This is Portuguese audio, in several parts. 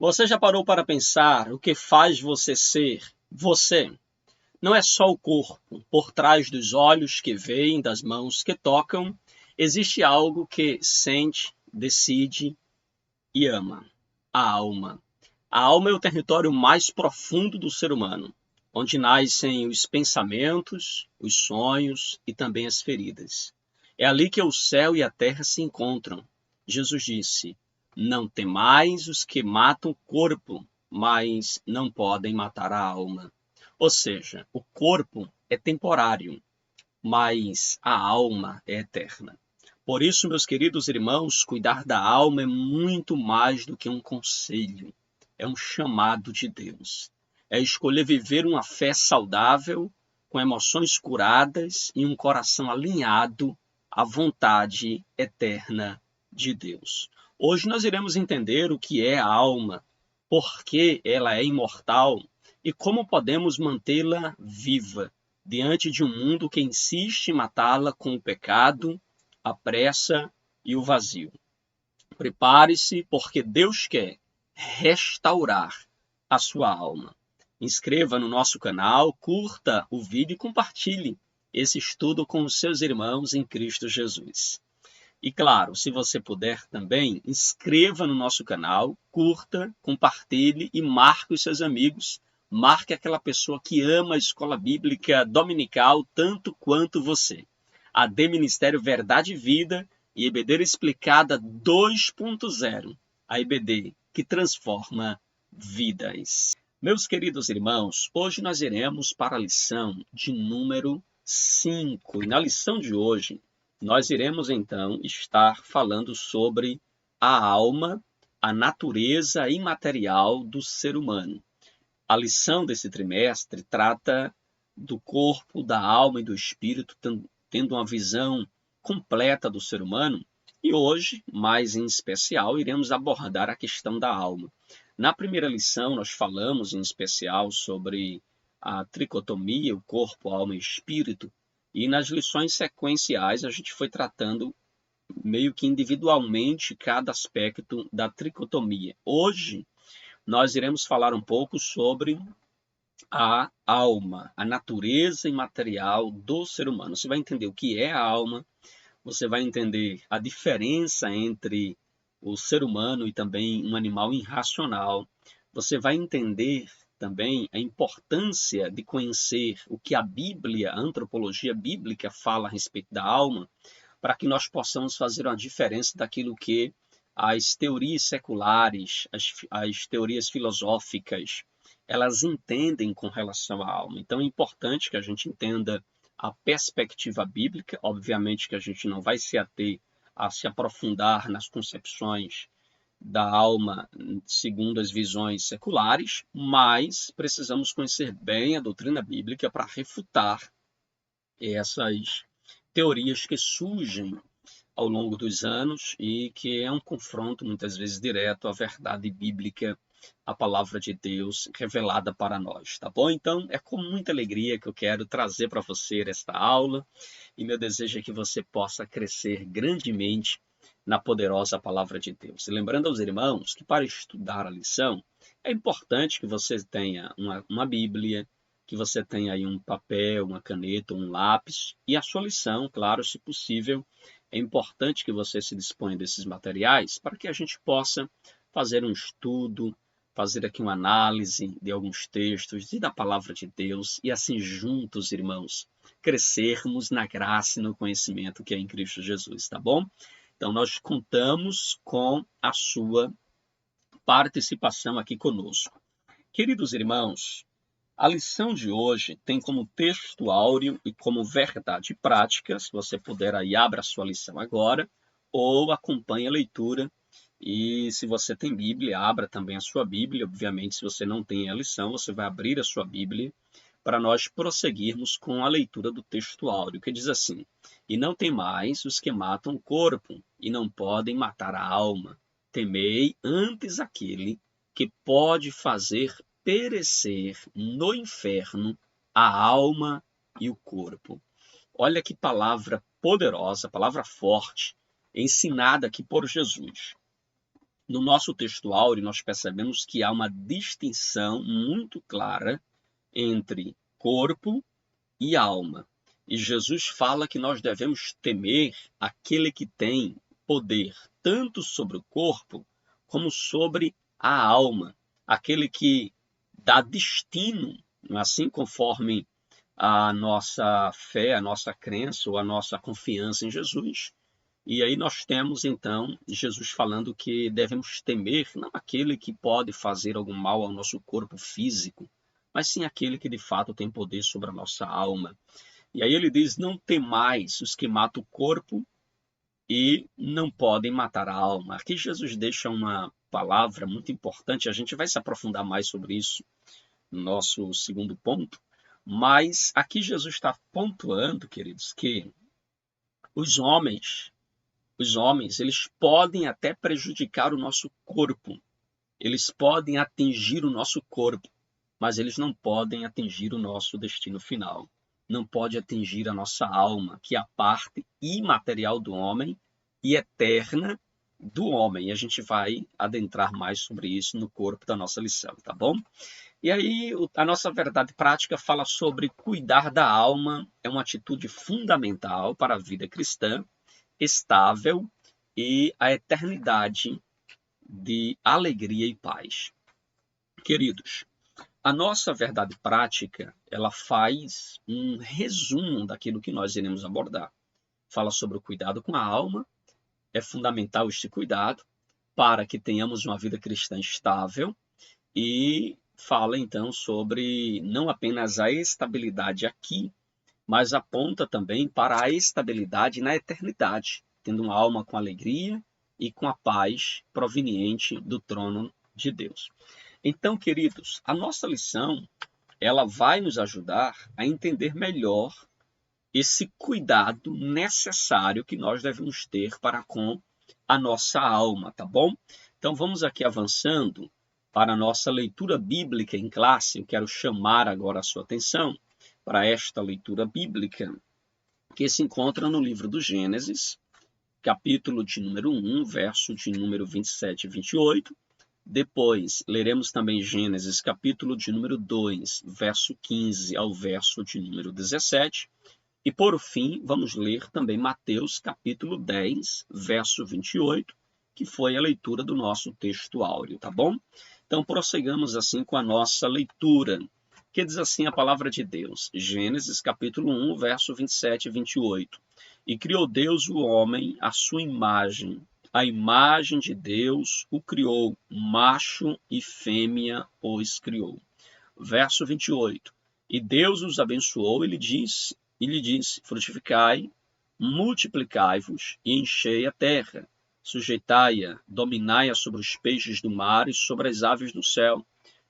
Você já parou para pensar o que faz você ser você? Não é só o corpo, por trás dos olhos que veem, das mãos que tocam, existe algo que sente, decide e ama: a alma. A alma é o território mais profundo do ser humano, onde nascem os pensamentos, os sonhos e também as feridas. É ali que o céu e a terra se encontram. Jesus disse: Não temais os que matam o corpo, mas não podem matar a alma. Ou seja, o corpo é temporário, mas a alma é eterna. Por isso, meus queridos irmãos, cuidar da alma é muito mais do que um conselho, é um chamado de Deus. É escolher viver uma fé saudável, com emoções curadas e um coração alinhado à vontade eterna de Deus. Hoje nós iremos entender o que é a alma, por que ela é imortal e como podemos mantê-la viva diante de um mundo que insiste em matá-la com o pecado, a pressa e o vazio. Prepare-se, porque Deus quer restaurar a sua alma. Inscreva no nosso canal, curta o vídeo e compartilhe esse estudo com os seus irmãos em Cristo Jesus. E claro, se você puder também, inscreva no nosso canal, curta, compartilhe e marque os seus amigos. Marque aquela pessoa que ama a escola bíblica dominical tanto quanto você. AD Ministério Verdade e Vida e EBD Explicada 2.0. A EBD que transforma vidas. Meus queridos irmãos, hoje nós iremos para a lição de número 5. E na lição de hoje, nós iremos então estar falando sobre a alma, a natureza imaterial do ser humano. A lição desse trimestre trata do corpo, da alma e do espírito, tendo uma visão completa do ser humano. E hoje, mais em especial, iremos abordar a questão da alma. Na primeira lição, nós falamos em especial sobre a tricotomia, o corpo, alma e espírito. E nas lições sequenciais, a gente foi tratando meio que individualmente cada aspecto da tricotomia. Hoje, nós iremos falar um pouco sobre a alma, a natureza imaterial do ser humano. Você vai entender o que é a alma, você vai entender a diferença entre o ser humano e também um animal irracional. Você vai entender também a importância de conhecer o que a Bíblia, a antropologia bíblica fala a respeito da alma, para que nós possamos fazer uma diferença daquilo que as teorias seculares, as teorias filosóficas, elas entendem com relação à alma. Então é importante que a gente entenda a perspectiva bíblica. Obviamente que a gente não vai se ater a se aprofundar nas concepções da alma segundo as visões seculares, mas precisamos conhecer bem a doutrina bíblica para refutar essas teorias que surgem ao longo dos anos e que é um confronto muitas vezes direto à verdade bíblica, a palavra de Deus revelada para nós, tá bom? Então é com muita alegria que eu quero trazer para você esta aula e meu desejo é que você possa crescer grandemente na poderosa palavra de Deus. E lembrando aos irmãos que para estudar a lição é importante que você tenha uma Bíblia, que você tenha aí um papel, uma caneta, um lápis e a sua lição, claro, se possível. É importante que você se disponha desses materiais para que a gente possa fazer um estudo, fazer aqui uma análise de alguns textos e da palavra de Deus e assim juntos, irmãos, crescermos na graça e no conhecimento que é em Cristo Jesus, tá bom? Então nós contamos com a sua participação aqui conosco. Queridos irmãos, a lição de hoje tem como texto áureo e como verdade prática. Se você puder, aí abra a sua lição agora ou acompanhe a leitura. E se você tem Bíblia, abra também a sua Bíblia. Obviamente, se você não tem a lição, você vai abrir a sua Bíblia para nós prosseguirmos com a leitura do texto áureo, que diz assim: E não temais os que matam o corpo, e não podem matar a alma. Temei antes aquele que pode fazer perecer no inferno a alma e o corpo. Olha que palavra poderosa, palavra forte, ensinada aqui por Jesus. No nosso texto áureo, nós percebemos que há uma distinção muito clara entre corpo e alma. E Jesus fala que nós devemos temer aquele que tem poder tanto sobre o corpo como sobre a alma, aquele que dá destino, assim conforme a nossa fé, a nossa crença ou a nossa confiança em Jesus. E aí nós temos então Jesus falando que devemos temer não aquele que pode fazer algum mal ao nosso corpo físico, mas sim aquele que de fato tem poder sobre a nossa alma. E aí ele diz: não temais os que matam o corpo e não podem matar a alma. Aqui Jesus deixa uma palavra muito importante, a gente vai se aprofundar mais sobre isso no nosso segundo ponto, mas aqui Jesus está pontuando, queridos, que os homens, eles podem até prejudicar o nosso corpo, eles podem atingir o nosso corpo, mas eles não podem atingir o nosso destino final. Não pode atingir a nossa alma, que é a parte imaterial do homem e eterna do homem. E a gente vai adentrar mais sobre isso no corpo da nossa lição, tá bom? E aí, a nossa verdade prática fala sobre cuidar da alma, é uma atitude fundamental para a vida cristã, estável e a eternidade de alegria e paz. Queridos, a nossa verdade prática, ela faz um resumo daquilo que nós iremos abordar. Fala sobre o cuidado com a alma, é fundamental este cuidado para que tenhamos uma vida cristã estável e fala então sobre não apenas a estabilidade aqui, mas aponta também para a estabilidade na eternidade, tendo uma alma com alegria e com a paz proveniente do trono de Deus. Então, queridos, a nossa lição, ela vai nos ajudar a entender melhor esse cuidado necessário que nós devemos ter para com a nossa alma, tá bom? Então, vamos aqui avançando para a nossa leitura bíblica em classe. Eu quero chamar agora a sua atenção para esta leitura bíblica, que se encontra no livro do Gênesis, capítulo de número 1, verso de número 27 e 28. Depois, leremos também Gênesis, capítulo de número 2, verso 15 ao verso de número 17. E, por fim, vamos ler também Mateus, capítulo 10, verso 28, que foi a leitura do nosso texto áureo, tá bom? Então, prosseguimos assim com a nossa leitura, que diz assim a palavra de Deus. Gênesis, capítulo 1, verso 27 e 28. E criou Deus o homem à sua imagem. A imagem de Deus o criou, macho e fêmea os criou. Verso 28. E Deus os abençoou e lhe disse, frutificai, multiplicai-vos e enchei a terra, sujeitai-a, dominai-a sobre os peixes do mar e sobre as aves do céu,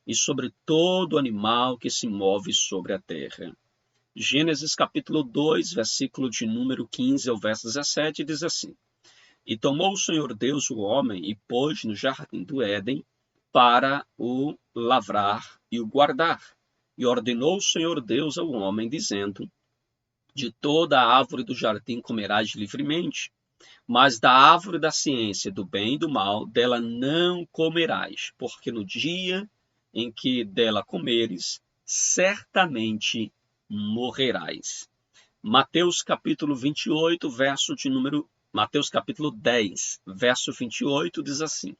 e sobre todo animal que se move sobre a terra. Gênesis capítulo 2, versículo de número 15 ao verso 17, diz assim: E tomou o Senhor Deus o homem e pôs no jardim do Éden para o lavrar e o guardar. E ordenou o Senhor Deus ao homem, dizendo: De toda a árvore do jardim comerás livremente, mas da árvore da ciência do bem e do mal, dela não comerás, porque no dia em que dela comeres, certamente morrerás. Mateus capítulo 28, verso de número... Mateus capítulo 10, verso 28, diz assim: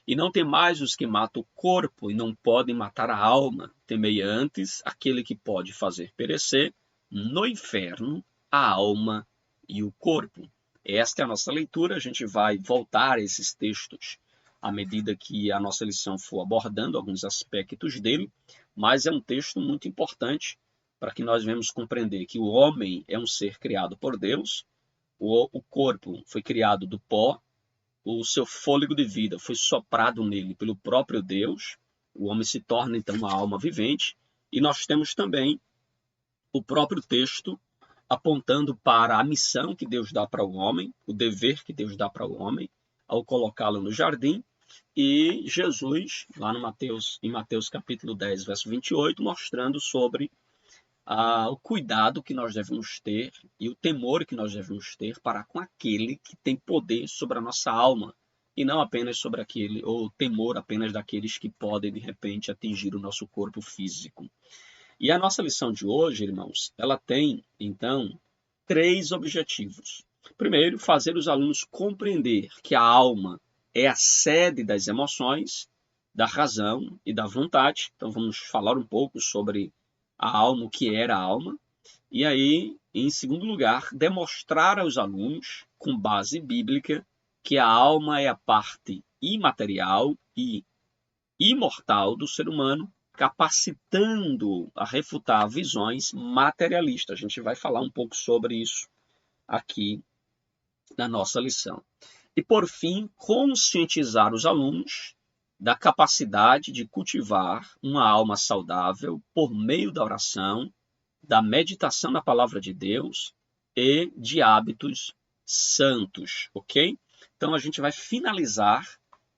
E não temais os que matam o corpo e não podem matar a alma, temei antes aquele que pode fazer perecer no inferno a alma e o corpo. Esta é a nossa leitura, a gente vai voltar a esses textos à medida que a nossa lição for abordando alguns aspectos dele, mas é um texto muito importante para que nós venhamos compreender que o homem é um ser criado por Deus, o corpo foi criado do pó, o seu fôlego de vida foi soprado nele pelo próprio Deus, o homem se torna então uma alma vivente, e nós temos também o próprio texto apontando para a missão que Deus dá para o homem, o dever que Deus dá para o homem, ao colocá-lo no jardim, e Jesus, lá no em Mateus capítulo 10, verso 28, mostrando sobre o cuidado que nós devemos ter e o temor que nós devemos ter para com aquele que tem poder sobre a nossa alma, e não apenas sobre aquele, ou temor apenas daqueles que podem, de repente, atingir o nosso corpo físico. E a nossa lição de hoje, irmãos, ela tem, então, 3 objetivos. Primeiro, fazer os alunos compreender que a alma é a sede das emoções, da razão e da vontade. Então, vamos falar um pouco sobre a alma, o que era a alma. E aí, em segundo lugar, demonstrar aos alunos, com base bíblica, que a alma é a parte imaterial e imortal do ser humano, capacitando a refutar visões materialistas. A gente vai falar um pouco sobre isso aqui na nossa lição. E, por fim, conscientizar os alunos da capacidade de cultivar uma alma saudável por meio da oração, da meditação na palavra de Deus e de hábitos santos, ok? Então, a gente vai finalizar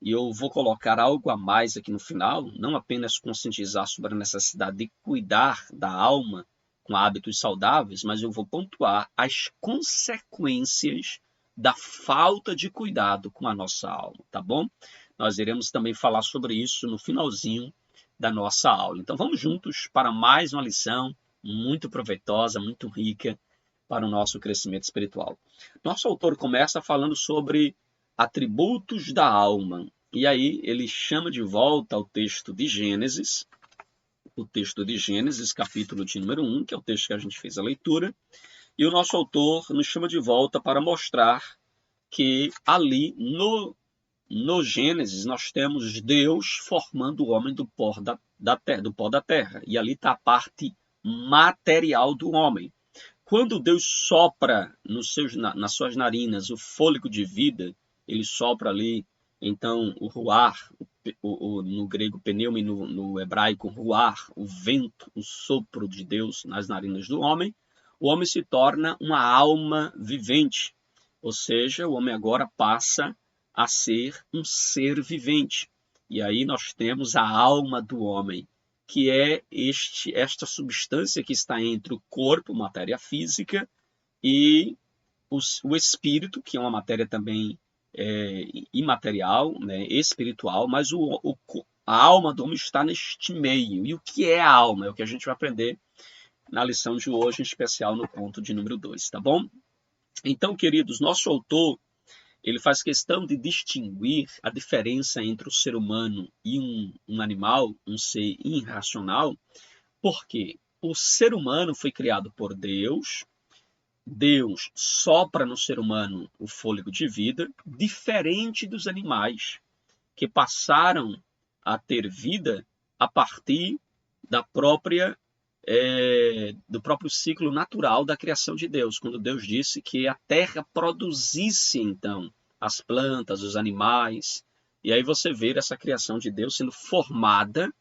e eu vou colocar algo a mais aqui no final, não apenas conscientizar sobre a necessidade de cuidar da alma com hábitos saudáveis, mas eu vou pontuar as consequências da falta de cuidado com a nossa alma, tá bom? Nós iremos também falar sobre isso no finalzinho da nossa aula. Então vamos juntos para mais uma lição muito proveitosa, muito rica para o nosso crescimento espiritual. Nosso autor começa falando sobre atributos da alma. E aí ele chama de volta ao texto de Gênesis, o texto de Gênesis, capítulo de número 1, que é o texto que a gente fez a leitura, e o nosso autor nos chama de volta para mostrar que ali no Gênesis nós temos Deus formando o homem do pó da terra, e ali está a parte material do homem. Quando Deus sopra nas suas narinas o fôlego de vida, ele sopra ali, então, o ruar, no grego pneuma e no hebraico ruar, o vento, o sopro de Deus nas narinas do homem, o homem se torna uma alma vivente, ou seja, o homem agora passa a ser um ser vivente. E aí nós temos a alma do homem, que é esta substância que está entre o corpo, matéria física, e o espírito, que é uma matéria também imaterial, né, espiritual, mas a alma do homem está neste meio. E o que é a alma? É o que a gente vai aprender na lição de hoje, em especial no ponto de número 2, tá bom? Então, queridos, nosso autor ele faz questão de distinguir a diferença entre o ser humano e um animal, um ser irracional, porque o ser humano foi criado por Deus, Deus sopra no ser humano o fôlego de vida, diferente dos animais, que passaram a ter vida a partir da do próprio ciclo natural da criação de Deus, quando Deus disse que a terra produzisse, então, as plantas, os animais, e aí você vê essa criação de Deus sendo formada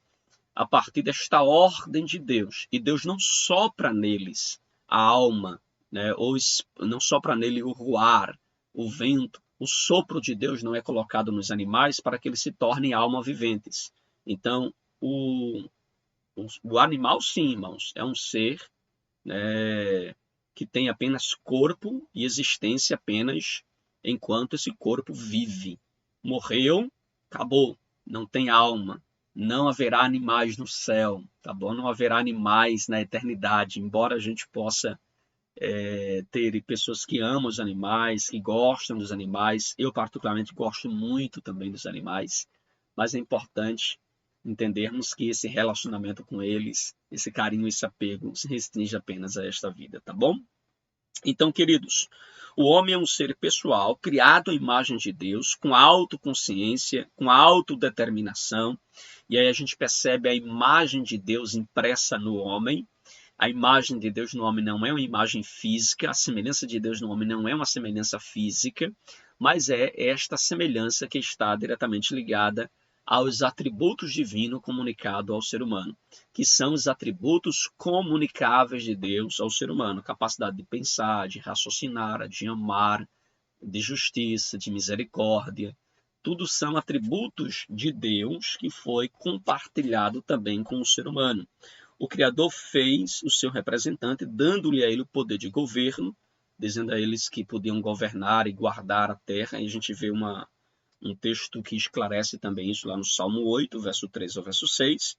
a partir desta ordem de Deus, e Deus não sopra neles a alma, né, ou não sopra nele o ruar, o vento, o sopro de Deus não é colocado nos animais para que eles se tornem alma viventes. Então, o animal, sim, irmãos, é um ser, né, que tem apenas corpo e existência apenas enquanto esse corpo vive. Morreu, acabou, não tem alma. Não haverá animais no céu, tá bom? Não haverá animais na eternidade, embora a gente possa ter pessoas que amam os animais, que gostam dos animais. Eu, particularmente, gosto muito também dos animais, mas é importante entendermos que esse relacionamento com eles, esse carinho, esse apego, se restringe apenas a esta vida, tá bom? Então, queridos, o homem é um ser pessoal, criado à imagem de Deus, com autoconsciência, com autodeterminação, e aí a gente percebe a imagem de Deus impressa no homem. A imagem de Deus no homem não é uma imagem física, a semelhança de Deus no homem não é uma semelhança física, mas é esta semelhança que está diretamente ligada aos atributos divinos comunicados ao ser humano, que são os atributos comunicáveis de Deus ao ser humano, capacidade de pensar, de raciocinar, de amar, de justiça, de misericórdia. Tudo são atributos de Deus que foi compartilhado também com o ser humano. O Criador fez o seu representante, dando-lhe a ele o poder de governo, dizendo a eles que podiam governar e guardar a terra. E a gente vê uma um texto que esclarece também isso lá no Salmo 8, verso 3 ao verso 6.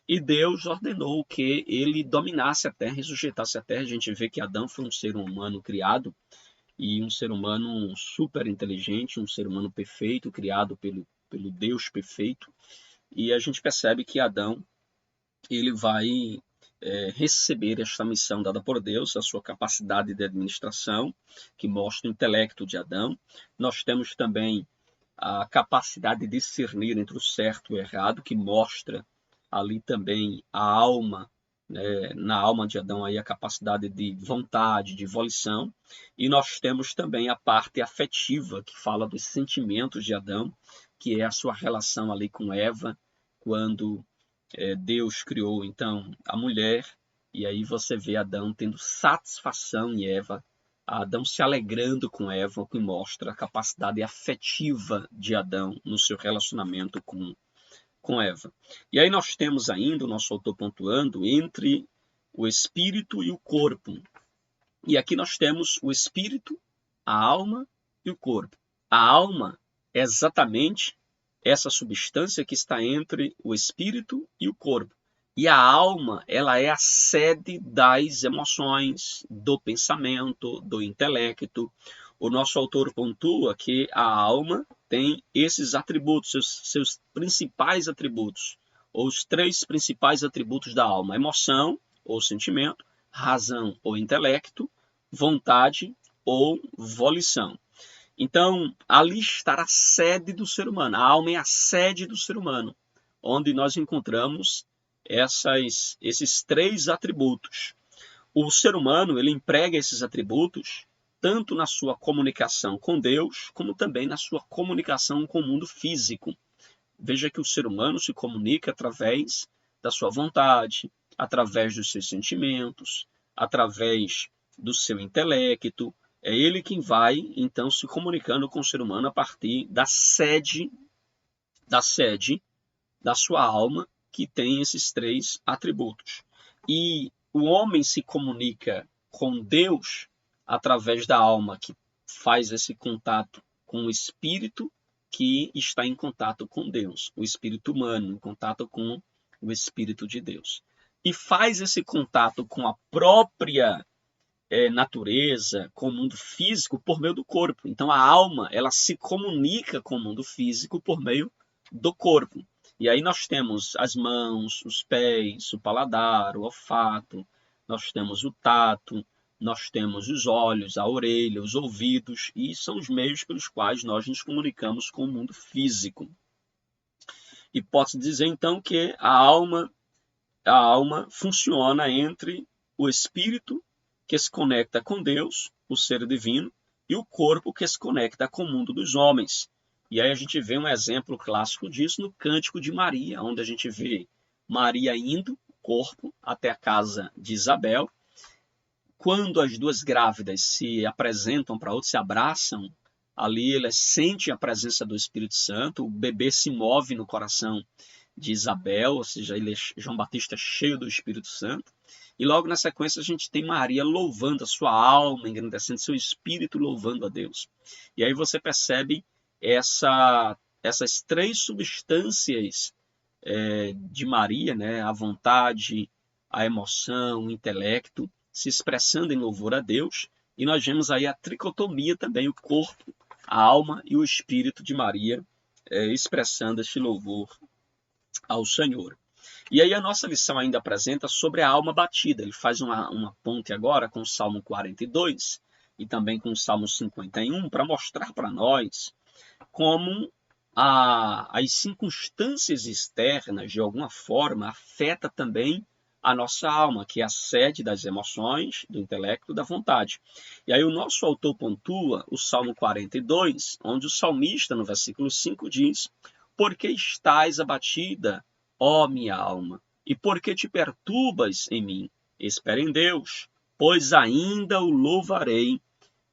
E Deus ordenou que ele dominasse a terra e sujeitasse a terra. A gente vê que Adão foi um ser humano criado e um ser humano super inteligente, um ser humano perfeito, criado pelo Deus perfeito. E a gente percebe que Adão ele vai receber esta missão dada por Deus, a sua capacidade de administração, que mostra o intelecto de Adão. Nós temos também a capacidade de discernir entre o certo e o errado, que mostra ali também a alma, né, na alma de Adão aí a capacidade de vontade, de volição. E nós temos também a parte afetiva, que fala dos sentimentos de Adão, que é a sua relação ali com Eva, quando Deus criou então a mulher, e aí você vê Adão tendo satisfação em Eva, Adão se alegrando com Eva, o que mostra a capacidade afetiva de Adão no seu relacionamento com Eva. E aí nós temos ainda, o nosso autor pontuando, entre o espírito e o corpo. E aqui nós temos o espírito, a alma e o corpo. A alma é exatamente essa substância que está entre o espírito e o corpo. E a alma, ela é a sede das emoções, do pensamento, do intelecto. O nosso autor pontua que a alma tem esses atributos, seus principais atributos, ou os 3 principais atributos da alma: emoção ou sentimento, razão ou intelecto, vontade ou volição. Então, ali está a sede do ser humano. A alma é a sede do ser humano, onde nós encontramos esses 3 atributos. O ser humano ele emprega esses atributos tanto na sua comunicação com Deus, como também na sua comunicação com o mundo físico. Veja que o ser humano se comunica através da sua vontade, através dos seus sentimentos, através do seu intelecto. É ele quem vai, então, se comunicando com o ser humano a partir da sede da sua alma, que tem esses 3 atributos. E o homem se comunica com Deus através da alma, que faz esse contato com o espírito que está em contato com Deus, o espírito humano, em contato com o espírito de Deus. E faz esse contato com a própria natureza, com o mundo físico, por meio do corpo. Então a alma, ela se comunica com o mundo físico por meio do corpo. E aí nós temos as mãos, os pés, o paladar, o olfato, nós temos o tato, nós temos os olhos, a orelha, os ouvidos, e são os meios pelos quais nós nos comunicamos com o mundo físico. E posso dizer então que a alma funciona entre o espírito, que se conecta com Deus, o ser divino, e o corpo que se conecta com o mundo dos homens. E aí a gente vê um exemplo clássico disso no Cântico de Maria, onde a gente vê Maria indo, o corpo, até a casa de Isabel. Quando as duas grávidas se apresentam para outra, se abraçam, ali elas sentem a presença do Espírito Santo, o bebê se move no coração de Isabel, ou seja, João Batista cheio do Espírito Santo. E logo na sequência a gente tem Maria louvando a sua alma, engrandecendo seu espírito, louvando a Deus. E aí você percebe essas 3 substâncias de Maria, né? A vontade, a emoção, o intelecto, se expressando em louvor a Deus. E nós vemos aí a tricotomia também, o corpo, a alma e o espírito de Maria expressando esse louvor ao Senhor. E aí a nossa lição ainda apresenta sobre a alma batida. Ele faz uma ponte agora com o Salmo 42 e também com o Salmo 51 para mostrar para nós como as circunstâncias externas, de alguma forma, afeta também a nossa alma, que é a sede das emoções, do intelecto e da vontade. E aí o nosso autor pontua o Salmo 42, onde o salmista, no versículo 5, diz: "Por que estás abatida, ó minha alma? E por que te perturbas em mim? Espera em Deus, pois ainda o louvarei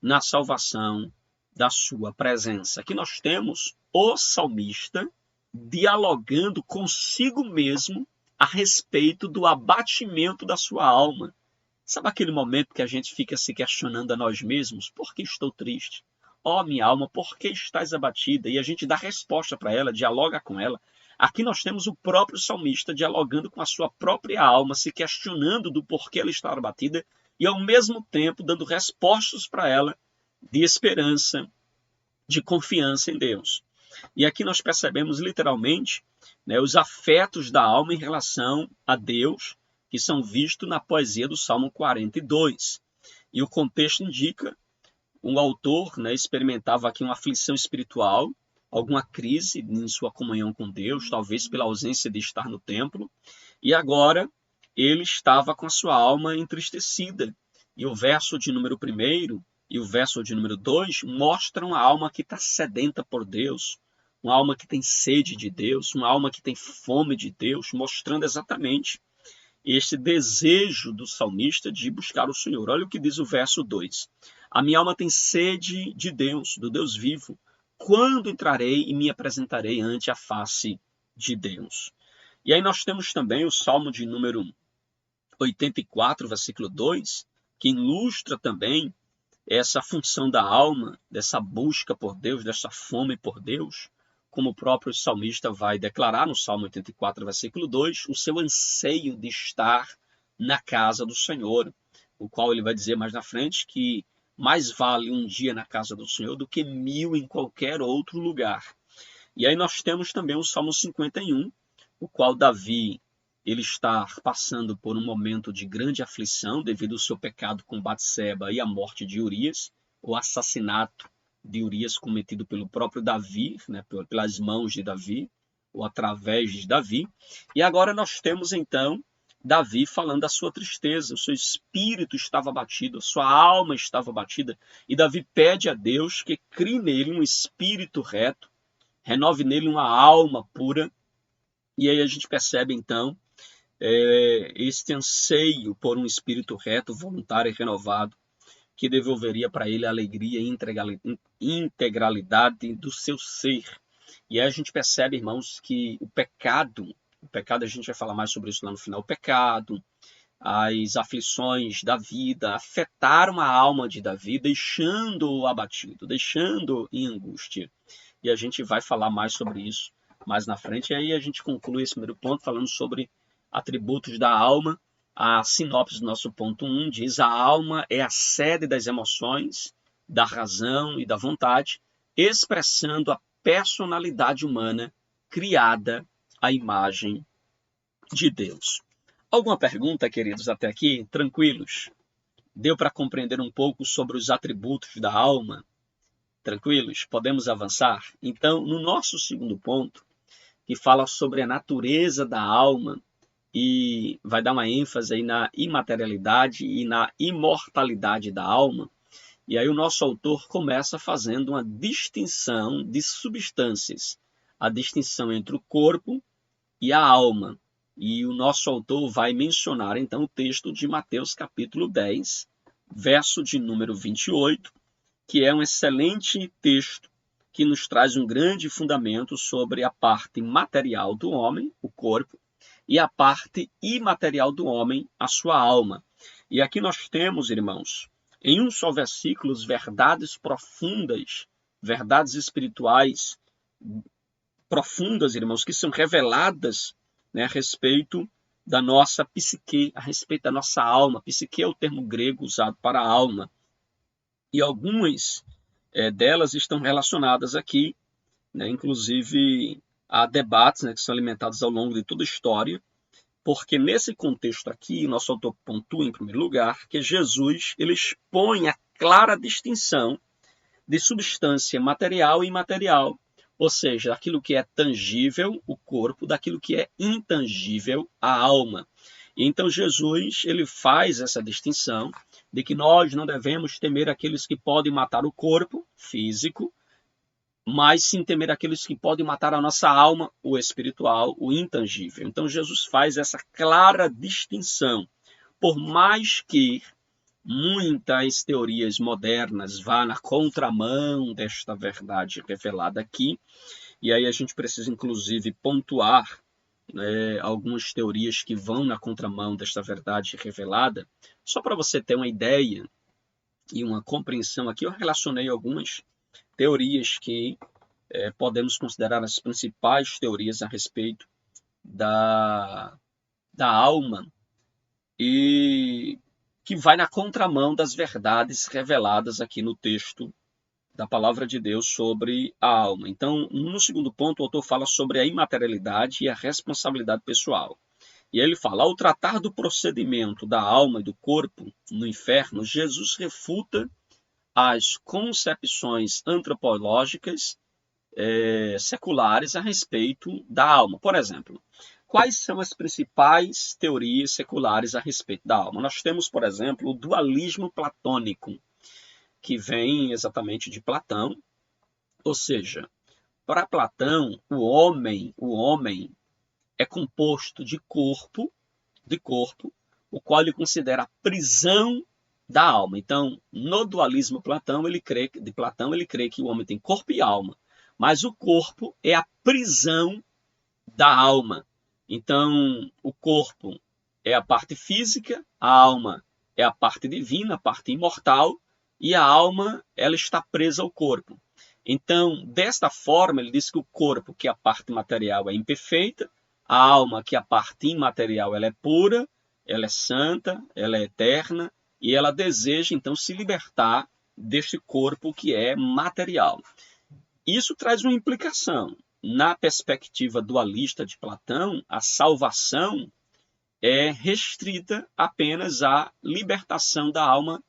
na salvação da sua presença." Aqui nós temos o salmista dialogando consigo mesmo a respeito do abatimento da sua alma. Sabe aquele momento que a gente fica se questionando a nós mesmos? Por que estou triste? ó minha alma, por que estás abatida? E a gente dá resposta para ela, dialoga com ela. Aqui nós temos o próprio salmista dialogando com a sua própria alma, se questionando do porquê ela está abatida e ao mesmo tempo dando respostas para ela de esperança, de confiança em Deus. E aqui nós percebemos literalmente, né, os afetos da alma em relação a Deus, que são vistos na poesia do Salmo 42. E o contexto indica, um autor, né, experimentava aqui uma aflição espiritual, alguma crise em sua comunhão com Deus, talvez pela ausência de estar no templo, e agora ele estava com a sua alma entristecida. E o verso de número 1 e o verso de número 2 mostram a alma que está sedenta por Deus, uma alma que tem sede de Deus, uma alma que tem fome de Deus, mostrando exatamente esse desejo do salmista de buscar o Senhor. Olha o que diz o verso 2. A minha alma tem sede de Deus, do Deus vivo. Quando entrarei e me apresentarei ante a face de Deus? E aí nós temos também o Salmo de número 84, versículo 2, que ilustra também essa função da alma, dessa busca por Deus, dessa fome por Deus, como o próprio salmista vai declarar no Salmo 84, versículo 2, o seu anseio de estar na casa do Senhor, o qual ele vai dizer mais na frente que mais vale um dia na casa do Senhor do que 1000 em qualquer outro lugar. E aí nós temos também o Salmo 51, o qual Davi ele está passando por um momento de grande aflição devido ao seu pecado com Batseba e a morte de Urias, o assassinato de Urias cometido pelo próprio Davi, né, pelas mãos de Davi, ou através de Davi. E agora nós temos então Davi falando da sua tristeza, o seu espírito estava abatido, a sua alma estava abatida, e Davi pede a Deus que crie nele um espírito reto, renove nele uma alma pura. E aí a gente percebe então este anseio por um espírito reto, voluntário e renovado, que devolveria para ele a alegria e integralidade do seu ser. E aí a gente percebe, irmãos, que o pecado, a gente vai falar mais sobre isso lá no final, o pecado, as aflições da vida afetaram a alma de Davi, deixando-o abatido, deixando-o em angústia. E a gente vai falar mais sobre isso mais na frente. E aí a gente conclui esse primeiro ponto falando sobre atributos da alma. A sinopse do nosso ponto 1 diz: a alma é a sede das emoções, da razão e da vontade, expressando a personalidade humana criada à imagem de Deus. Alguma pergunta, queridos, até aqui? Tranquilos? Deu para compreender um pouco sobre os atributos da alma? Tranquilos? Podemos avançar? Então, no nosso segundo ponto, que fala sobre a natureza da alma, e vai dar uma ênfase aí na imaterialidade e na imortalidade da alma. E aí o nosso autor começa fazendo uma distinção de substâncias, a distinção entre o corpo e a alma. E o nosso autor vai mencionar então o texto de Mateus capítulo 10, verso de número 28, que é um excelente texto que nos traz um grande fundamento sobre a parte material do homem, o corpo, e a parte imaterial do homem, a sua alma. E aqui nós temos, irmãos, em um só versículo, verdades profundas, verdades espirituais profundas, irmãos, que são reveladas, né, a respeito da nossa psique, a respeito da nossa alma. Psique é o termo grego usado para alma. E algumas delas estão relacionadas aqui, né, inclusive há debates, né, que são alimentados ao longo de toda a história, porque nesse contexto aqui, o nosso autor pontua em primeiro lugar que Jesus ele expõe a clara distinção de substância material e imaterial, ou seja, aquilo que é tangível, o corpo, daquilo que é intangível, a alma. E então Jesus ele faz essa distinção de que nós não devemos temer aqueles que podem matar o corpo físico, mas sim temer aqueles que podem matar a nossa alma, o espiritual, o intangível. Então Jesus faz essa clara distinção. Por mais que muitas teorias modernas vá na contramão desta verdade revelada aqui, e aí a gente precisa inclusive pontuar algumas teorias que vão na contramão desta verdade revelada, só para você ter uma ideia e uma compreensão aqui, eu relacionei algumas. teorias que podemos considerar as principais teorias a respeito da alma e que vai na contramão das verdades reveladas aqui no texto da palavra de Deus sobre a alma. Então, no segundo ponto, o autor fala sobre a imaterialidade e a responsabilidade pessoal. E aí ele fala, ao tratar do procedimento da alma e do corpo no inferno, Jesus refuta as concepções antropológicas seculares a respeito da alma. Por exemplo, quais são as principais teorias seculares a respeito da alma? Nós temos, por exemplo, o dualismo platônico, que vem exatamente de Platão, ou seja, para Platão, o homem é composto de corpo, o qual ele considera a prisão da alma. Então, no dualismo de Platão, ele crê que o homem tem corpo e alma, mas o corpo é a prisão da alma. Então, o corpo é a parte física, a alma é a parte divina, a parte imortal, e a alma ela está presa ao corpo. Então, desta forma, ele diz que o corpo, que é a parte material, é imperfeita, a alma, que é a parte imaterial, ela é pura, ela é santa, ela é eterna, e ela deseja, então, se libertar deste corpo que é material. Isso traz uma implicação. Na perspectiva dualista de Platão, a salvação é restrita apenas à libertação da alma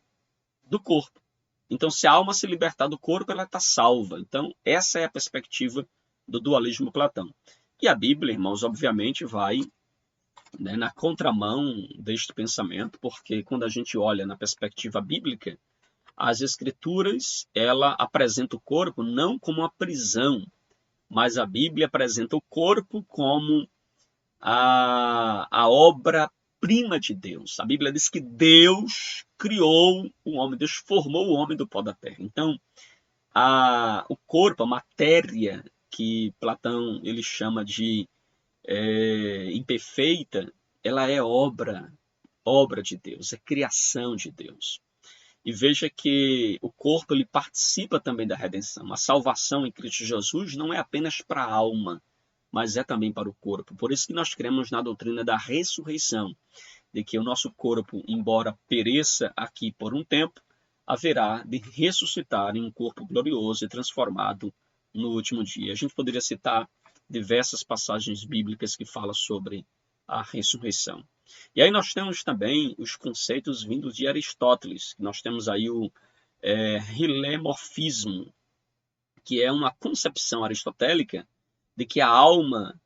do corpo. Então, se a alma se libertar do corpo, ela está salva. Então, essa é a perspectiva do dualismo Platão. E a Bíblia, irmãos, obviamente vai na contramão deste pensamento, porque quando a gente olha na perspectiva bíblica, as Escrituras, ela apresenta o corpo não como uma prisão, mas a Bíblia apresenta o corpo como a obra-prima de Deus. A Bíblia diz que Deus criou o homem, Deus formou o homem do pó da terra. Então, o corpo, a matéria que Platão ele chama de imperfeita, ela é obra de Deus, é criação de Deus. E veja que o corpo ele participa também da redenção. A salvação em Cristo Jesus não é apenas para a alma, mas é também para o corpo. Por isso que nós cremos na doutrina da ressurreição, de que o nosso corpo, embora pereça aqui por um tempo, haverá de ressuscitar em um corpo glorioso e transformado no último dia. A gente poderia citar diversas passagens bíblicas que falam sobre a ressurreição. E aí nós temos também os conceitos vindos de Aristóteles. Nós temos aí o hilemorfismo, que é uma concepção aristotélica de que a alma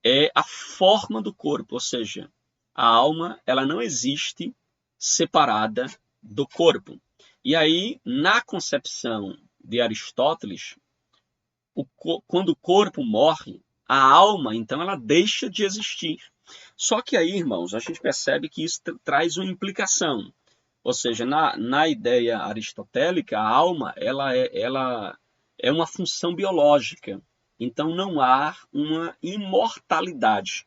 é a forma do corpo, ou seja, a alma ela não existe separada do corpo. E aí, na concepção de Aristóteles, quando o corpo morre, a alma, então, ela deixa de existir. Só que aí, irmãos, a gente percebe que isso traz uma implicação. Ou seja, na ideia aristotélica, a alma ela é uma função biológica. Então, não há uma imortalidade.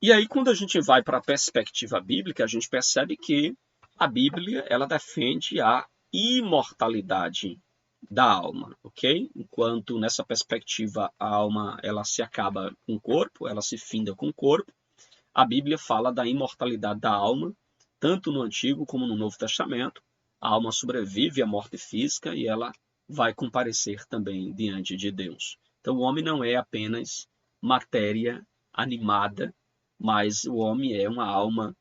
E aí, quando a gente vai para a perspectiva bíblica, a gente percebe que a Bíblia ela defende a imortalidade da alma, ok? Enquanto nessa perspectiva a alma ela se acaba com o corpo, ela se finda com o corpo, a Bíblia fala da imortalidade da alma, tanto no Antigo como no Novo Testamento. A alma sobrevive à morte física e ela vai comparecer também diante de Deus. Então o homem não é apenas matéria animada, mas o homem é uma alma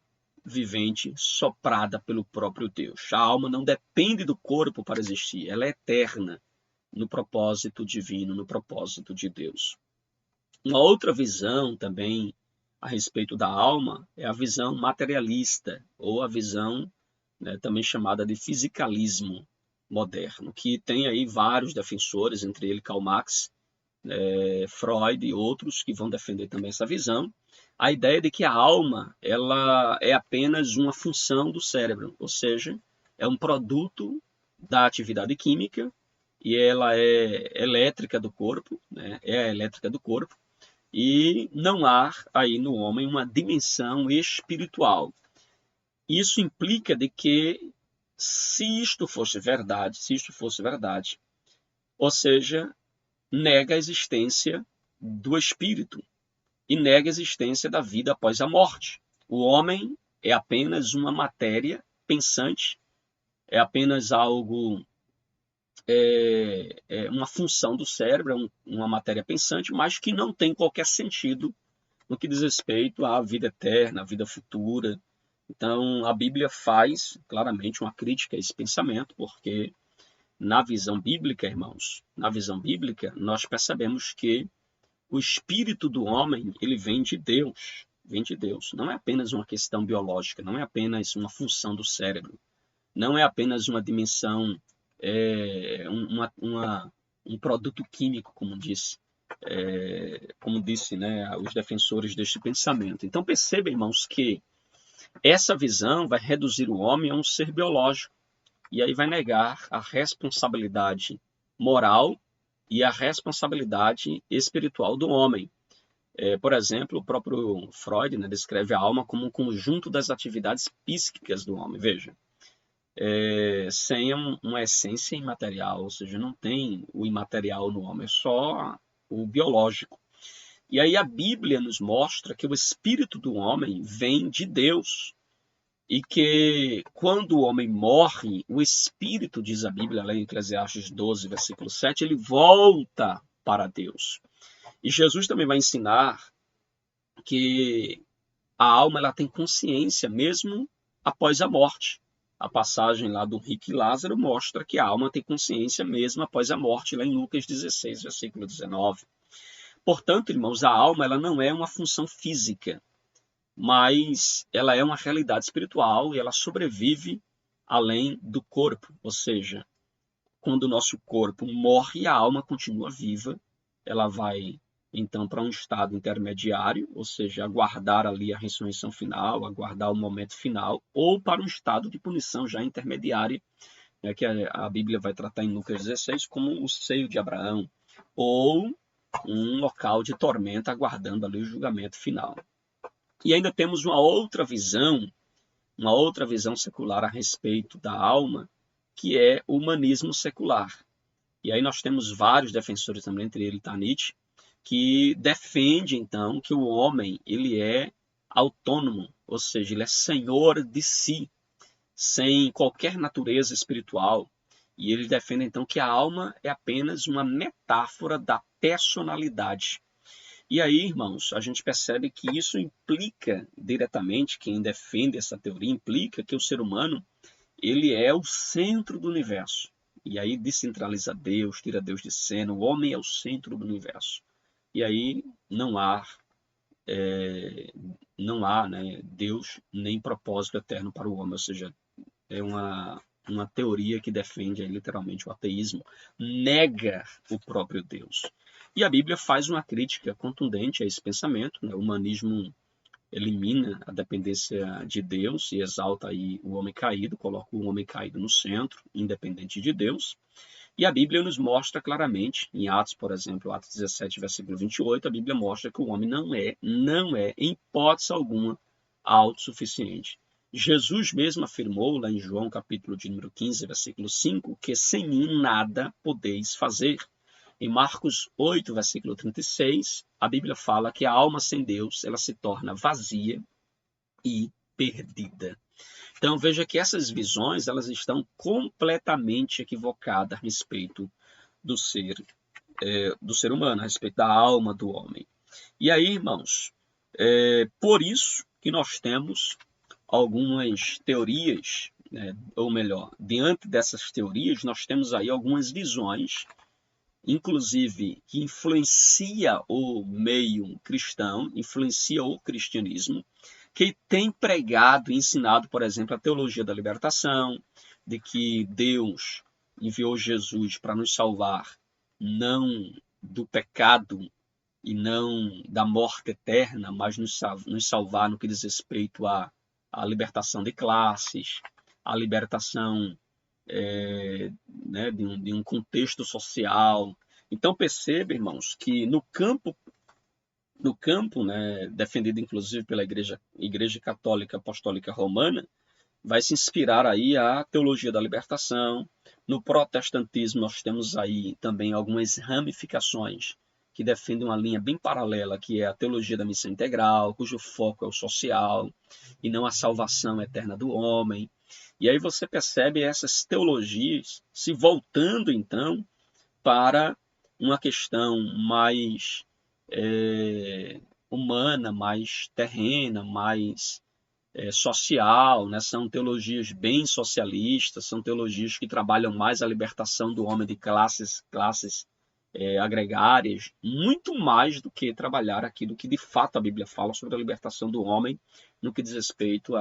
vivente soprada pelo próprio Deus. A alma não depende do corpo para existir, ela é eterna no propósito divino, no propósito de Deus. Uma outra visão também a respeito da alma é a visão materialista, ou a visão também chamada de fisicalismo moderno, que tem aí vários defensores, entre eles Karl Marx, Freud e outros que vão defender também essa visão. A ideia de que a alma ela é apenas uma função do cérebro, ou seja, é um produto da atividade química e ela é elétrica do corpo, é a elétrica do corpo, e não há aí no homem uma dimensão espiritual. Isso implica de que se isto fosse verdade, ou seja, nega a existência do espírito e nega a existência da vida após a morte. O homem é apenas uma matéria pensante, é apenas algo, uma função do cérebro, uma matéria pensante, mas que não tem qualquer sentido no que diz respeito à vida eterna, à vida futura. Então, a Bíblia faz claramente uma crítica a esse pensamento, porque na visão bíblica, irmãos, na visão bíblica, nós percebemos que o espírito do homem, ele vem de Deus, Não é apenas uma questão biológica, não é apenas uma função do cérebro, não é apenas uma dimensão, um produto químico, como disse, né, os defensores deste pensamento. Então perceba, irmãos, que essa visão vai reduzir o homem a um ser biológico e aí vai negar a responsabilidade moral e a responsabilidade espiritual do homem. Por exemplo, o próprio Freud, né, descreve a alma como um conjunto das atividades psíquicas do homem. Veja, sem uma essência imaterial, ou seja, não tem o imaterial no homem, é só o biológico. E aí a Bíblia nos mostra que o espírito do homem vem de Deus e que quando o homem morre, o espírito, diz a Bíblia, lá em Eclesiastes 12, versículo 7, ele volta para Deus. E Jesus também vai ensinar que a alma ela tem consciência mesmo após a morte. A passagem lá do rico e Lázaro mostra que a alma tem consciência mesmo após a morte, lá em Lucas 16, versículo 19. Portanto, irmãos, a alma ela não é uma função física, mas ela é uma realidade espiritual e ela sobrevive além do corpo. Ou seja, quando o nosso corpo morre, a alma continua viva, ela vai então para um estado intermediário, ou seja, aguardar ali a ressurreição final, aguardar o momento final, ou para um estado de punição já intermediária, que a Bíblia vai tratar em Lucas 16 como o seio de Abraão, ou um local de tormenta aguardando ali o julgamento final. E ainda temos uma outra visão secular a respeito da alma, que é o humanismo secular. E aí nós temos vários defensores também, entre eles Nietzsche, que defende então que o homem ele é autônomo, ou seja, ele é senhor de si, sem qualquer natureza espiritual. E eles defendem então que a alma é apenas uma metáfora da personalidade. E aí, irmãos, a gente percebe que isso implica diretamente, quem defende essa teoria implica que o ser humano ele é o centro do universo. E aí descentraliza Deus, tira Deus de cena, o homem é o centro do universo. E aí não há, né, Deus nem propósito eterno para o homem, ou seja, é uma teoria que defende aí, literalmente o ateísmo, nega o próprio Deus. E a Bíblia faz uma crítica contundente a esse pensamento, né? O humanismo elimina a dependência de Deus e exalta aí o homem caído, coloca o homem caído no centro, independente de Deus. E a Bíblia nos mostra claramente, em Atos, por exemplo, Atos 17, versículo 28, a Bíblia mostra que o homem não é, em hipótese alguma, autossuficiente. Jesus mesmo afirmou, lá em João, capítulo de número 15, versículo 5, que sem mim nada podeis fazer. Em Marcos 8, versículo 36, a Bíblia fala que a alma sem Deus, ela se torna vazia e perdida. Então veja que essas visões elas estão completamente equivocadas a respeito do ser humano, a respeito da alma do homem. E aí, irmãos, por isso que nós temos algumas teorias, né, ou melhor, diante dessas teorias nós temos aí algumas visões, inclusive que influencia o meio cristão, influencia o cristianismo, que tem pregado e ensinado, por exemplo, a teologia da libertação, de que Deus enviou Jesus para nos salvar não do pecado e não da morte eterna, mas nos salvar no que diz respeito à libertação de classes, à libertação né, de um contexto social. Então perceba, irmãos, que no campo, né, defendido inclusive pela Igreja Católica Apostólica Romana, vai se inspirar aí a teologia da libertação. No protestantismo nós temos aí também algumas ramificações que defendem uma linha bem paralela, que é a teologia da missão integral, cujo foco é o social e não a salvação eterna do homem. E aí você percebe essas teologias se voltando então para uma questão mais humana, mais terrena, mais social, né? São teologias bem socialistas, são teologias que trabalham mais a libertação do homem de classes agregárias, muito mais do que trabalhar aquilo que de fato a Bíblia fala sobre a libertação do homem no que diz respeito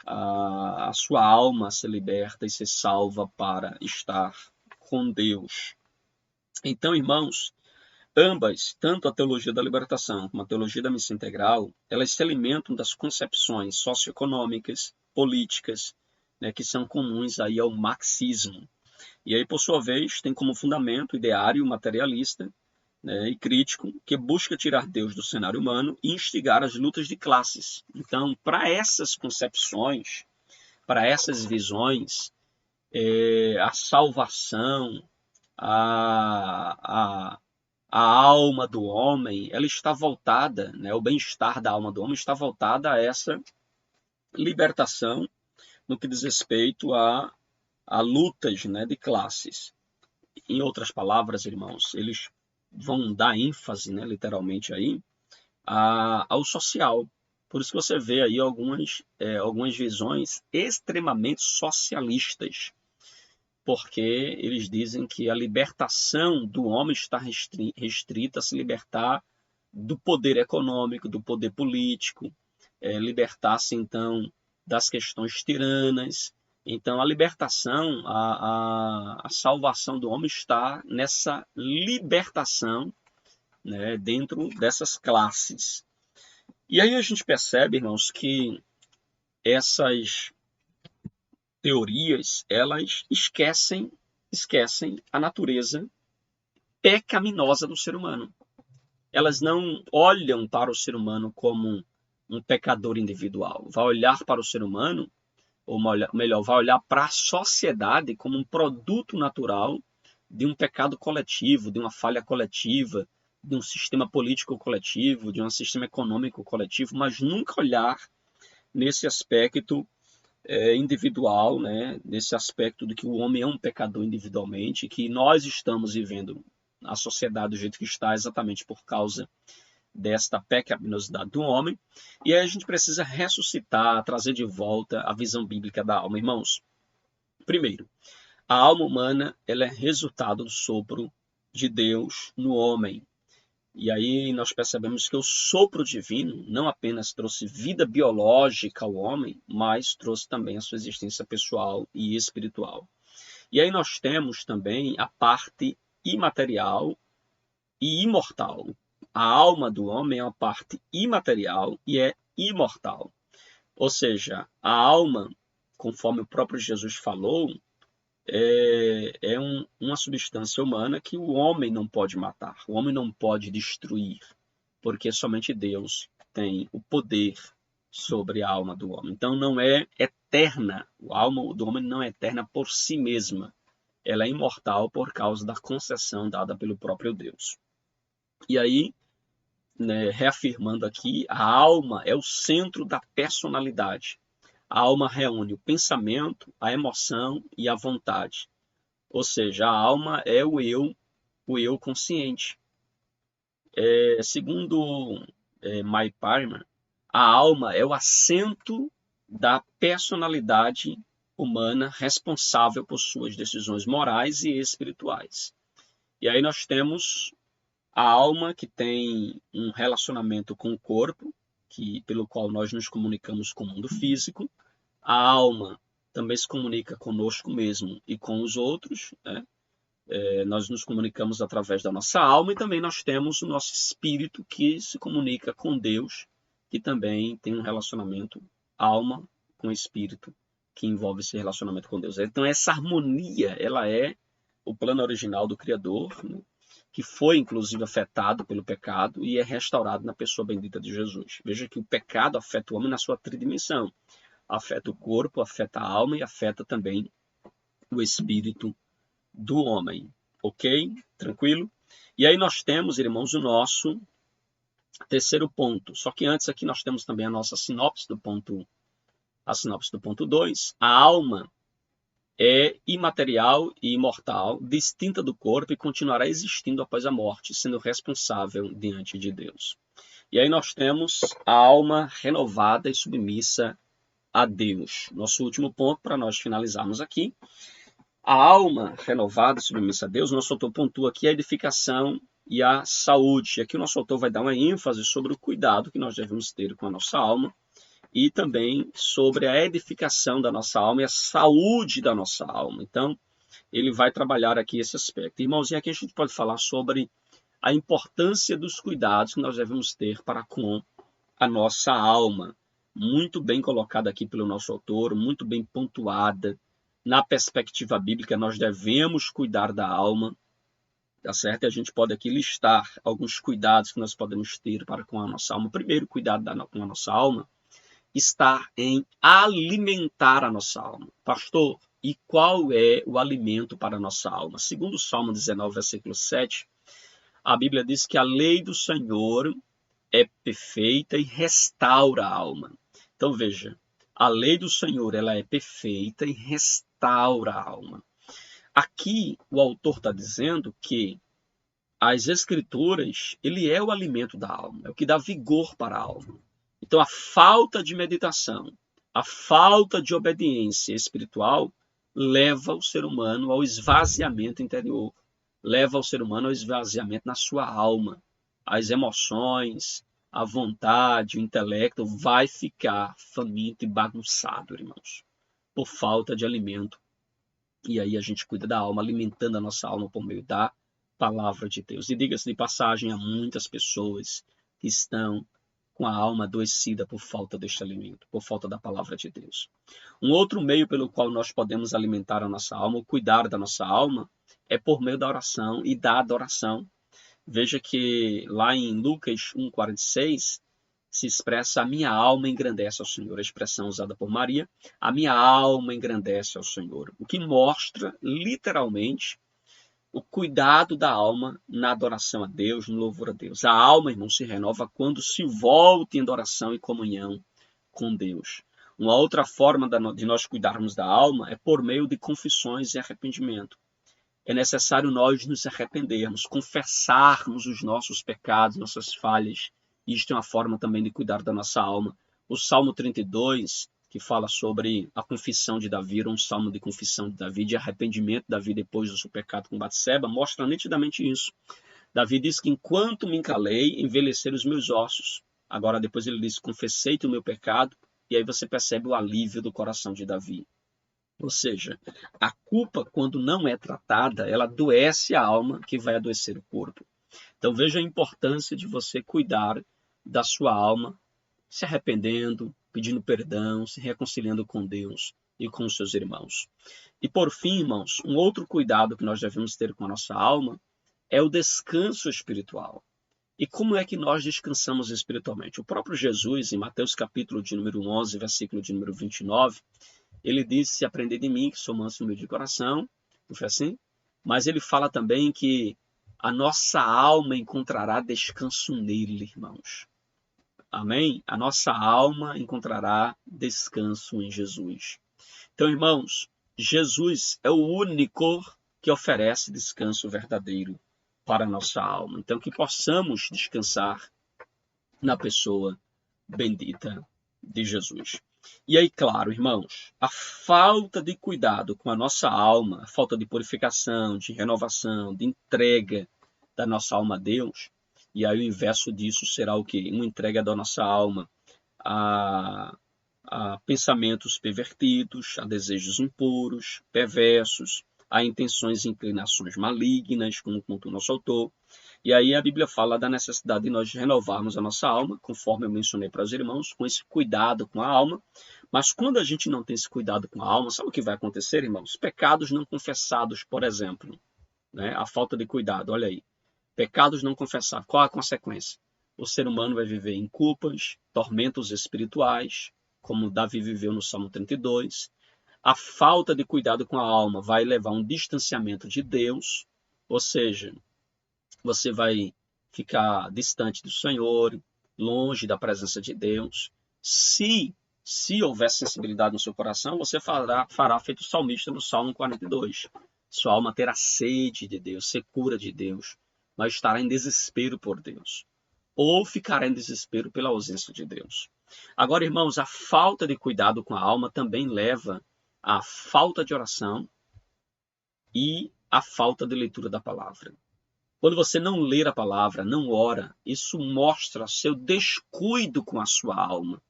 a sua alma ser liberta e ser salva para estar com Deus. Então, irmãos, ambas, tanto a teologia da libertação como a teologia da missão integral, elas se alimentam das concepções socioeconômicas, políticas, né, que são comuns aí ao marxismo. E aí, por sua vez, tem como fundamento ideário materialista, né, e crítico, que busca tirar Deus do cenário humano e instigar as lutas de classes. Então, para essas concepções, para essas visões, a salvação, a, a alma do homem, ela está voltada, né, o bem-estar da alma do homem está voltada a essa libertação no que diz respeito a lutas, né, de classes. Em outras palavras, irmãos, eles vão dar ênfase, né, literalmente aí, ao social. Por isso que você vê aí algumas visões extremamente socialistas, porque eles dizem que a libertação do homem está restrita a se libertar do poder econômico, do poder político, libertar-se então das questões tiranas. Então a libertação, a salvação do homem está nessa libertação, né, dentro dessas classes. E aí a gente percebe, irmãos, que essas teorias, elas esquecem a natureza pecaminosa do ser humano. Elas não olham para o ser humano como um pecador individual. Vai olhar para o ser humano, ou melhor, vai olhar para a sociedade como um produto natural de um pecado coletivo, de uma falha coletiva, de um sistema político coletivo, de um sistema econômico coletivo, mas nunca olhar nesse aspecto individual, né? Nesse aspecto de que o homem é um pecador individualmente, que nós estamos vivendo a sociedade do jeito que está exatamente por causa desta pecaminosidade do homem. E aí a gente precisa ressuscitar, trazer de volta a visão bíblica da alma. Irmãos, primeiro, a alma humana ela é resultado do sopro de Deus no homem. E aí nós percebemos que o sopro divino não apenas trouxe vida biológica ao homem, mas trouxe também a sua existência pessoal e espiritual. E aí nós temos também a parte imaterial e imortal. A alma do homem é uma parte imaterial e é imortal. Ou seja, a alma, conforme o próprio Jesus falou, é uma substância humana que o homem não pode matar, o homem não pode destruir, porque somente Deus tem o poder sobre a alma do homem. Então não é eterna, a alma do homem não é eterna por si mesma, ela é imortal por causa da concessão dada pelo próprio Deus. E aí, né, reafirmando aqui, a alma é o centro da personalidade. A alma reúne o pensamento, a emoção e a vontade. Ou seja, a alma é o eu consciente. Segundo Mike Parman, a alma é o assento da personalidade humana responsável por suas decisões morais e espirituais. E aí nós temos a alma que tem um relacionamento com o corpo, pelo qual nós nos comunicamos com o mundo físico. A alma também se comunica conosco mesmo e com os outros, né? Nós nos comunicamos através da nossa alma e também nós temos o nosso espírito que se comunica com Deus, que também tem um relacionamento alma com espírito, que envolve esse relacionamento com Deus. Então essa harmonia, ela é o plano original do Criador, né? Que foi inclusive afetado pelo pecado e é restaurado na pessoa bendita de Jesus. Veja que o pecado afeta o homem na sua tridimensão. Afeta o corpo, afeta a alma e afeta também o espírito do homem. Ok? Tranquilo? E aí nós temos, irmãos, o nosso terceiro ponto. Só que antes aqui nós temos também a nossa sinopse do ponto, a sinopse do ponto 2. A alma é imaterial e imortal, distinta do corpo e continuará existindo após a morte, sendo responsável diante de Deus. E aí nós temos a alma renovada e submissa a Deus. Nosso último ponto para nós finalizarmos aqui. A alma renovada e submissa a Deus, nosso autor pontua aqui a edificação e a saúde. E aqui o nosso autor vai dar uma ênfase sobre o cuidado que nós devemos ter com a nossa alma e também sobre a edificação da nossa alma e a saúde da nossa alma. Então, ele vai trabalhar aqui esse aspecto. Irmãos, e aqui a gente pode falar sobre a importância dos cuidados que nós devemos ter para com a nossa alma. Muito bem colocada aqui pelo nosso autor, muito bem pontuada. Na perspectiva bíblica, nós devemos cuidar da alma, tá certo? E a gente pode aqui listar alguns cuidados que nós podemos ter para com a nossa alma. O primeiro cuidado com a nossa alma está em alimentar a nossa alma. Pastor, e qual é o alimento para a nossa alma? Segundo o Salmo 19, versículo 7, a Bíblia diz que a lei do Senhor é perfeita e restaura a alma. Então veja, a lei do Senhor ela é perfeita e restaura a alma. Aqui o autor está dizendo que as Escrituras, ele é o alimento da alma, é o que dá vigor para a alma. Então a falta de meditação, a falta de obediência espiritual leva o ser humano ao esvaziamento interior, leva o ser humano ao esvaziamento na sua alma. As emoções, a vontade, o intelecto vai ficar faminto e bagunçado, irmãos, por falta de alimento. E aí a gente cuida da alma, alimentando a nossa alma por meio da palavra de Deus. E diga-se de passagem, há muitas pessoas que estão com a alma adoecida por falta deste alimento, por falta da palavra de Deus. Um outro meio pelo qual nós podemos alimentar a nossa alma, ou cuidar da nossa alma, é por meio da oração e da adoração. Veja que lá em Lucas 1,46 se expressa: a minha alma engrandece ao Senhor, a expressão usada por Maria, a minha alma engrandece ao Senhor, o que mostra literalmente o cuidado da alma na adoração a Deus, no louvor a Deus. A alma, irmão, se renova quando se volta em adoração e comunhão com Deus. Uma outra forma de nós cuidarmos da alma é por meio de confissões e arrependimento. É necessário nós nos arrependermos, confessarmos os nossos pecados, nossas falhas. Isto é uma forma também de cuidar da nossa alma. O Salmo 32, que fala sobre a confissão de Davi, um salmo de confissão de Davi, de arrependimento de Davi depois do seu pecado com Batseba, mostra nitidamente isso. Davi diz que enquanto me calei, envelheceram os meus ossos. Agora depois ele diz: confessei-te o meu pecado, e aí você percebe o alívio do coração de Davi. Ou seja, a culpa, quando não é tratada, ela adoece a alma, que vai adoecer o corpo. Então veja a importância de você cuidar da sua alma, se arrependendo, pedindo perdão, se reconciliando com Deus e com os seus irmãos. E por fim, irmãos, um outro cuidado que nós devemos ter com a nossa alma é o descanso espiritual. E como é que nós descansamos espiritualmente? O próprio Jesus, em Mateus capítulo de número 11, versículo de número 29, ele diz: se aprender de mim, que sou manso e humilde de coração, não foi assim? Mas ele fala também que a nossa alma encontrará descanso nele, irmãos. Amém? A nossa alma encontrará descanso em Jesus. Então, irmãos, Jesus é o único que oferece descanso verdadeiro para a nossa alma. Então, que possamos descansar na pessoa bendita de Jesus. E aí, claro, irmãos, a falta de cuidado com a nossa alma, a falta de purificação, de renovação, de entrega da nossa alma a Deus, e aí o inverso disso será o quê? Uma entrega da nossa alma a pensamentos pervertidos, a desejos impuros, perversos, a intenções e inclinações malignas, como conta o nosso autor. E aí a Bíblia fala da necessidade de nós renovarmos a nossa alma, conforme eu mencionei para os irmãos, com esse cuidado com a alma. Mas quando a gente não tem esse cuidado com a alma, sabe o que vai acontecer, irmãos? Pecados não confessados, por exemplo, né? A falta de cuidado, olha aí. Pecados não confessados, qual a consequência? O ser humano vai viver em culpas, tormentos espirituais, como Davi viveu no Salmo 32. A falta de cuidado com a alma vai levar a um distanciamento de Deus, ou seja, você vai ficar distante do Senhor, longe da presença de Deus. Se houver sensibilidade no seu coração, você fará feito o salmista no Salmo 42. Sua alma terá sede de Deus, secura de Deus, mas estará em desespero por Deus. Ou ficará em desespero pela ausência de Deus. Agora, irmãos, a falta de cuidado com a alma também leva à falta de oração e à falta de leitura da palavra. Quando você não lê a palavra, não ora, isso mostra seu descuido com a sua alma.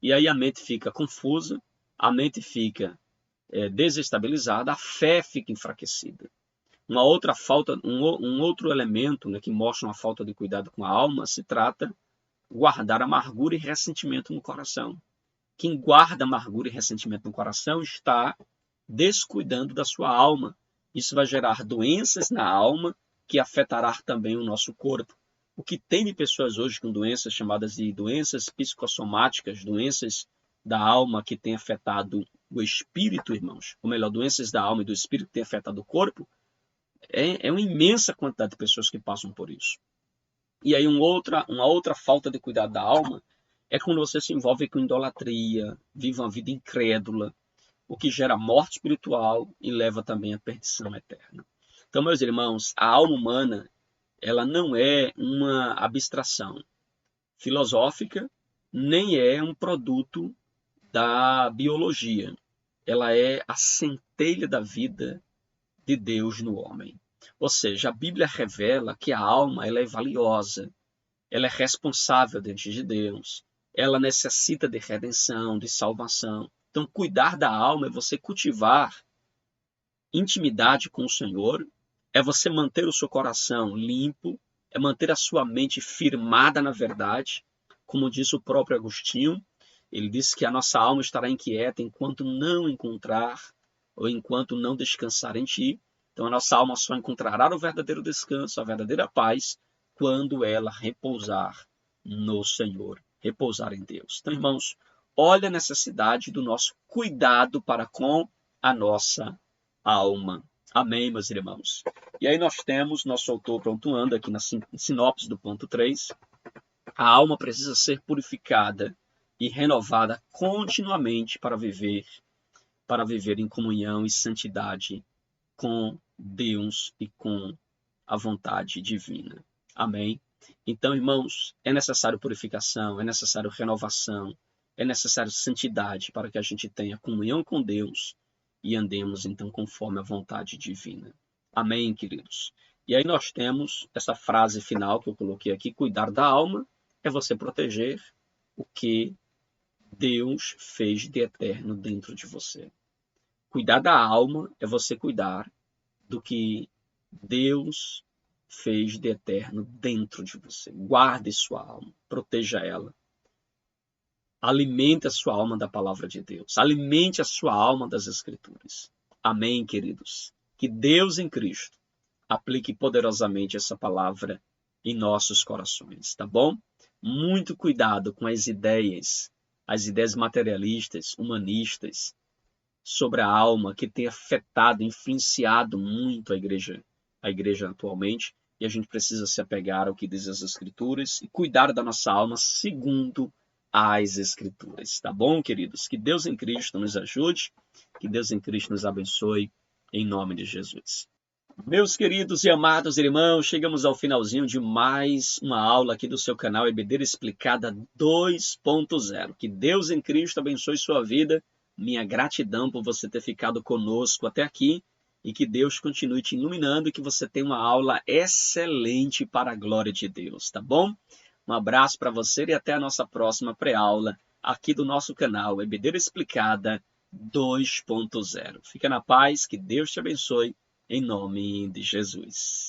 E aí a mente fica confusa, a mente fica desestabilizada, a fé fica enfraquecida. Uma outra falta, um outro elemento, né, que mostra uma falta de cuidado com a alma, se trata de guardar amargura e ressentimento no coração. Quem guarda amargura e ressentimento no coração está descuidando da sua alma. Isso vai gerar doenças na alma, que afetará também o nosso corpo. O que tem de pessoas hoje com doenças chamadas de doenças psicossomáticas, doenças da alma que têm afetado o espírito, irmãos, ou melhor, doenças da alma e do espírito que têm afetado o corpo, é uma imensa quantidade de pessoas que passam por isso. E aí uma outra falta de cuidado da alma é quando você se envolve com idolatria, vive uma vida incrédula, o que gera morte espiritual e leva também à perdição eterna. Então, meus irmãos, a alma humana, ela não é uma abstração filosófica, nem é um produto da biologia. Ela é a centelha da vida de Deus no homem. Ou seja, a Bíblia revela que a alma ela é valiosa, ela é responsável diante de Deus, ela necessita de redenção, de salvação. Então, cuidar da alma é você cultivar intimidade com o Senhor, é você manter o seu coração limpo, é manter a sua mente firmada na verdade, como diz o próprio Agostinho. Ele disse que a nossa alma estará inquieta enquanto não encontrar ou enquanto não descansar em ti. Então a nossa alma só encontrará o verdadeiro descanso, a verdadeira paz, quando ela repousar no Senhor, repousar em Deus. Então, irmãos, olha a necessidade do nosso cuidado para com a nossa alma. Amém, meus irmãos? E aí nós temos, nosso autor pontuando aqui na sinopse do ponto 3, a alma precisa ser purificada e renovada continuamente para viver em comunhão e santidade com Deus e com a vontade divina. Amém? Então, irmãos, é necessário purificação, é necessário renovação, é necessário santidade para que a gente tenha comunhão com Deus e andemos, então, conforme a vontade divina. Amém, queridos? E aí nós temos essa frase final que eu coloquei aqui, cuidar da alma é você proteger o que Deus fez de eterno dentro de você. Cuidar da alma é você cuidar do que Deus fez de eterno dentro de você. Guarde sua alma, proteja ela. Alimente a sua alma da palavra de Deus. Alimente a sua alma das Escrituras. Amém, queridos? Que Deus em Cristo aplique poderosamente essa palavra em nossos corações, tá bom? Muito cuidado com as ideias materialistas, humanistas, sobre a alma que tem afetado, influenciado muito a igreja atualmente, e a gente precisa se apegar ao que diz as Escrituras e cuidar da nossa alma segundo as Escrituras, tá bom, queridos? Que Deus em Cristo nos ajude, que Deus em Cristo nos abençoe, em nome de Jesus. Meus queridos e amados irmãos, chegamos ao finalzinho de mais uma aula aqui do seu canal EBD Explicada 2.0. Que Deus em Cristo abençoe sua vida. Minha gratidão por você ter ficado conosco até aqui e que Deus continue te iluminando e que você tenha uma aula excelente para a glória de Deus, tá bom? Um abraço para você e até a nossa próxima pré-aula aqui do nosso canal EBD Explicada 2.0. Fica na paz, que Deus te abençoe, em nome de Jesus.